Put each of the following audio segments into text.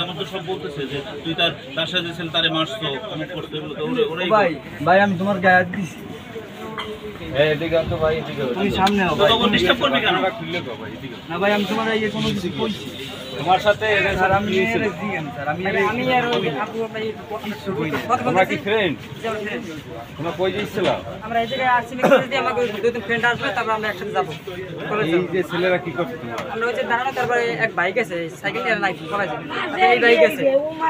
এখন তো সব বলতেছে যে তুই তার সাথে ছিলেন, তারে মারছো, অমুক করতে এগুলো তো ওরাই। ভাই আমি তোমার গায়ে হাত দিছি। এদিকে তো ভাই, এদিকে তুমি সামনে হও ভাই। তখন ডিস্টার্ব করবি কেন? খুললে গো ভাই, এদিকে না ভাই, আমি তোমার এই কোনো কিছু কইছি তোমার সাথে স্যার? আমি এর দিগেন স্যার, আমি আর ওই আপু ভাই কিছু কই না। তোমরা কি ফ্রেন্ড? তোমরা কই যাচ্ছিল? আমরা এই জায়গায় আসছি যে আমাকে দুই তিন ফ্রেন্ড আসবে, তারপর আমরা একসাথে যাবো কলেজে। এই যে ছেলেরা কি করছে তোমরা? আমরা ওই যে দাঁড়ানো, তারপরে এক বাইক আছে, সাইকেল নিয়ে নাই কলেজে, এই বাইক আছে।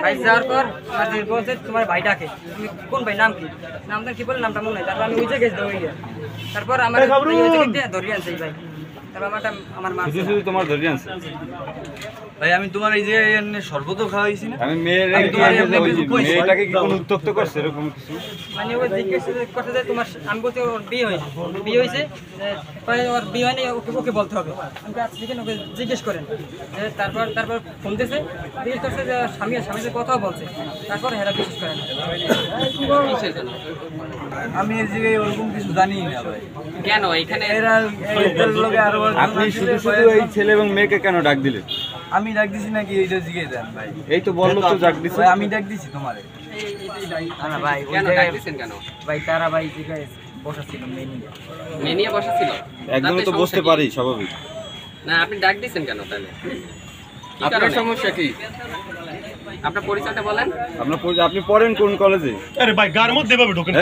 বাইক যাওয়ার পর আমাদের বলছে তোমার ভাই ডাকে। আমি কোন ভাই, নাম কি? নামটা কি বলে, নামটা মনে হয়। তারপর আমি ওই জায়গায় গেছি দৌড়িয়ে। তারপর আমার ধরিয়ে আনছে এই ভাই। তারপর আমার মা শুধু তোমার ধরে আনছে ভাই। আমি তোমার এই যে শরবত খাওয়াইছি না, আমি মেয়েটাকে কি কোনো উত্তক্ত করছে এরকম কিছু? মানে ওই জিজ্ঞেস করতে যায় তোমার, আমি বলছি ওর বিয়ে হয়েছে। বিয়ে হয়েছে, ওর বিয়ে হয়নি, ওকে বলতে হবে। আমি আজকে ওকে জিজ্ঞেস করেন যে তারপর ফোন দিয়েছে, জিজ্ঞেস করছে যে স্বামীর কথাও বলছে। তারপর হেরা বিশ্বাস করেন। আমি এই জায়গায় ওরকম কিছু জানি না ভাই। কেন এখানে এরা এদের লোকে আরো আপনি শুধু শুধু এই ছেলে এবং মেয়েকে কেন ডাক দিলেন? আমি ডাক দিছি নাকি এইটা জিজ্ঞেস দেন ভাই? এই তো বললো তো ডাক দিছে। ভাই আমি ডাক দিছি তোমারে। না ভাই, কেন ডাক দিছেন কেন? ভাই তারা ভাই জিজ্ঞেস বসা ছিল মেনিয়া। মেনিয়ে বসা ছিল, একদমই তো বসতে পারি স্বাভাবিক। না আপনি ডাক দিছেন কেন তাহলে? আপনার সমস্যা কি? আপনার পরিচয়টা বলেন। আপনি পড়েন কোন কলেজে? আরে ভাই গার মধ্যে ভাবে ঢোকেন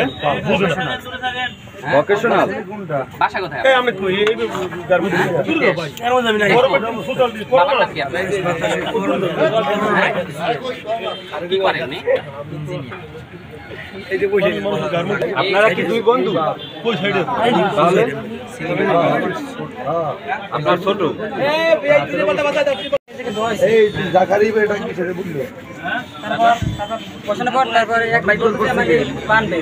ভোকেশনাল। কোনটা? বাসা কোথায়? এই আমি কই এই গার মধ্যে ভাই কেন যাবি না সোশ্যাল দিস করো না। কি আপনার কি করেন আপনি? এই যে বসে গার মধ্যে আপনারা কি দুই বন্ধু? কই সাইডে তাহলে আপনার ছোট এই জাকারি এটা কি ছেড়ে বললো? তারপর বসানোর পর তারপরে এক ভাই বলছে আমাকে বানবে।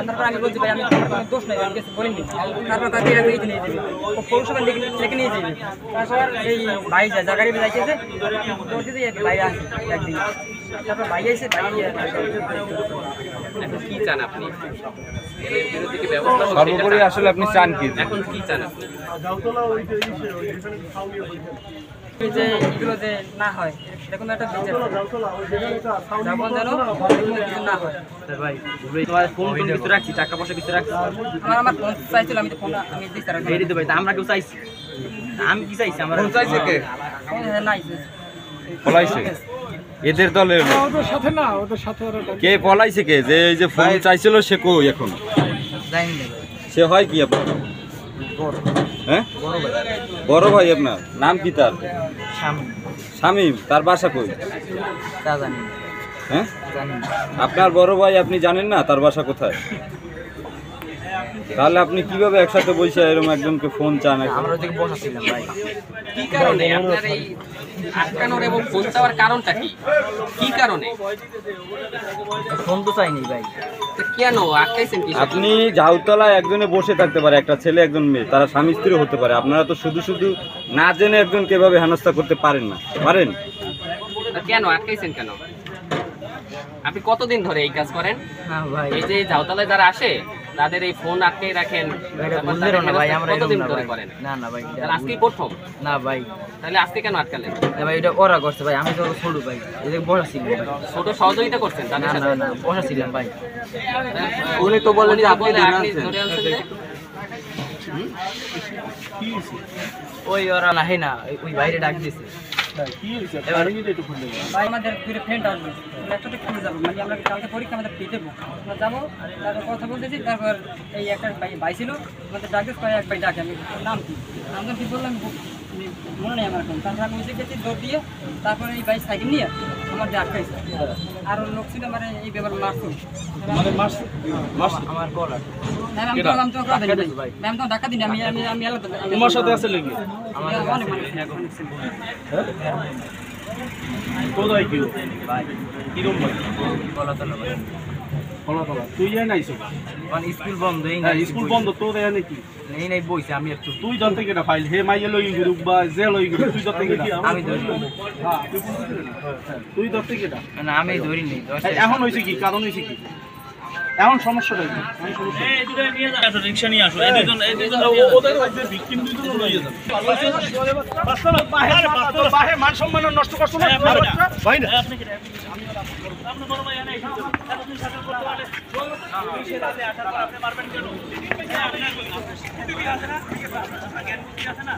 তারপর আমি বলছি ভাই আমি কোনো দোষ নেই, আমি কিছু বলিনি। তারপর তাকে এই নিয়ে যাবে, পৌরসভা লেখে নিয়ে যাবে। তারপর এই ভাই যায় জাগারি যাইতেছে, বলছে যে ভাই আসে একদিন। তারপর ভাই এসে ভাই এখন কি চান আপনি? এর বিরুদ্ধে কি ব্যবস্থা? সর্বোপরি আসলে আপনি চান কি? এখন কি চান আপনি? যাওতলা ওই যে এখানে খাওয়া এই যে এগুলো যে না হয় এরকম একটা বিচার যাওতলা ওই জায়গাটা যেমন যেন কিছু না হয়। ভাই তোমার ফোন কিছু রাখছি, টাকা পয়সা কিছু রাখছি। আমার ফোন চাইছিল, আমি তো ফোন আমি দিতে রাখি। এই দিতে ভাই, আমরা কেউ চাইছি? আমি কি চাইছি? আমার ফোন চাইছে কে? নাই পলাইছে এদের দলের লোক। ওদের সাথে না, ওদের সাথে ওরা কে পলাইছে কে? যে এই যে ফোন চাইছিল সে কই এখন? জানি না ভাই। সে হয় কি আপনার? হ্যাঁ, বড় ভাই। আপনার নাম কি তার? শামীম। তার বাসা কই? তা জানি না। হ্যাঁ, জানি না। আপনার বড় ভাই, আপনি জানেন না তার বাসা কোথায়? তাহলে আপনি কিভাবে একসাথে বসে এরকম একজনকে ফোন চান? আমরা ওদিকে বসা ছিলাম ভাই। কি কারণে আপনার এই আটকানোর এবং ফোন চাওয়ার কারণটা কি? কি কারণে? ফোন তো চাইনি ভাই। তো কেন আটকাইছেন কি? আপনি ঝাউতলায় একজনে বসে থাকতে পারে, একটা ছেলে একজন মেয়ে, তারা স্বামী স্ত্রী হতে পারে। আপনারা তো শুধু শুধু না জেনে একজনকে এভাবে হেনস্থা করতে পারেন না, পারেন? কেন আটকাইছেন কেন? আপনি কতদিন ধরে এই কাজ করেন? না ভাই, এই যে জাউতলায় যারা আসে তাদের এই ফোন আটকে রাখেন, বুঝলেন না ভাই, আমরা কতদিন এরকম না ধরে ভাই। করেন? না না ভাই, তাহলে আজকেই প্রথম? না ভাই, তাহলে আজকে কেন আটকালেন? না ভাই, এটা ওরা করছে ভাই, আমি তো ছোট ভাই, এদিকে বসা ছিলাম ভাই। ছোট সহযোগিতা করছেন তাদের না সাথে? না না, বসা ছিলাম ভাই। উনি তো বললেন যে আপনি ধরে আনছেন যে? ওই ওরা নাহে না, ওই বাইরে ডাক দিয়েছে। ভাই আমাদের দুটো ফ্রেন্ড আসবে, একসাথে খুঁজে যাবো। মানে আমরা কালকে পরীক্ষা আমাদের পেয়ে দেবো, আমরা যাবো। তারপর কথা বলতেছি, তারপর এই একটা ভাই ছিল আমাদের ডাকে, এক ভাই ডাকে। আমি নাম কি নামটা কি বললাম মনে নেই আমার এখন। তারপর আমি উঠে গেছি দৌড় দিয়ে, তারপরে এই ভাই সাইকেল নিয়ে আমার দিয়ে আটকাইছে। আর লোক ছিল আমার এই ব্যাপারে মারছো আমার কলার ম্যাম, আমি তো ম্যাম তো ধাক্কা দিন। আমি আলাদা তোমার সাথে আছে নাকি? অনেক মানুষ ছিল। কোথায় কি ভাই, কিরম ভাই? কলাতলা ভাই। কলাতলা তুই যাই নাইছো? মানে স্কুল বন্ধ, এই হ্যাঁ, স্কুল বন্ধ। তোর এ নাকি নেই নাই বইছে, আমি একটু তুই জানতে কেটা ফাইল হে মাইয়ে লই গেলুক বা যে লই গেলুক, তুই জানতে কেটা? আমি ধরি তুই ধরতে কেটা? না, আমি ধরি নেই। এখন হয়েছে কি? কারণ হয়েছে কি? এখন সমস্যাটা কি? এই দুটো নিয়ে যান, একটা রিক্সা নিয়ে আসো, এই দুজন ওদের যে victim দুজন লইয়ে যান। বাহে মান সম্মান নষ্ট করছো না ভাই না আপনি কি আপনি বড় ভাই এনে এতদিন শাসন করতে পারলে পুলিশের হাতে আসার পর আপনি মারবেন কেন? আপনার বুদ্ধি আছে না? জ্ঞান বুদ্ধি আছে না?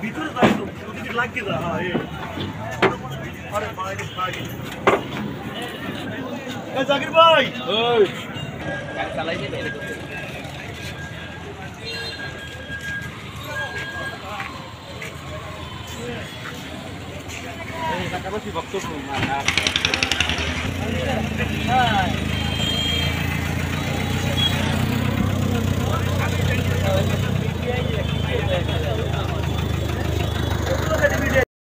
ভিতরে যাই তো ওদিকে লাগিয়ে দাও হ্যাঁ আরে ভাই এই জাকির ভাই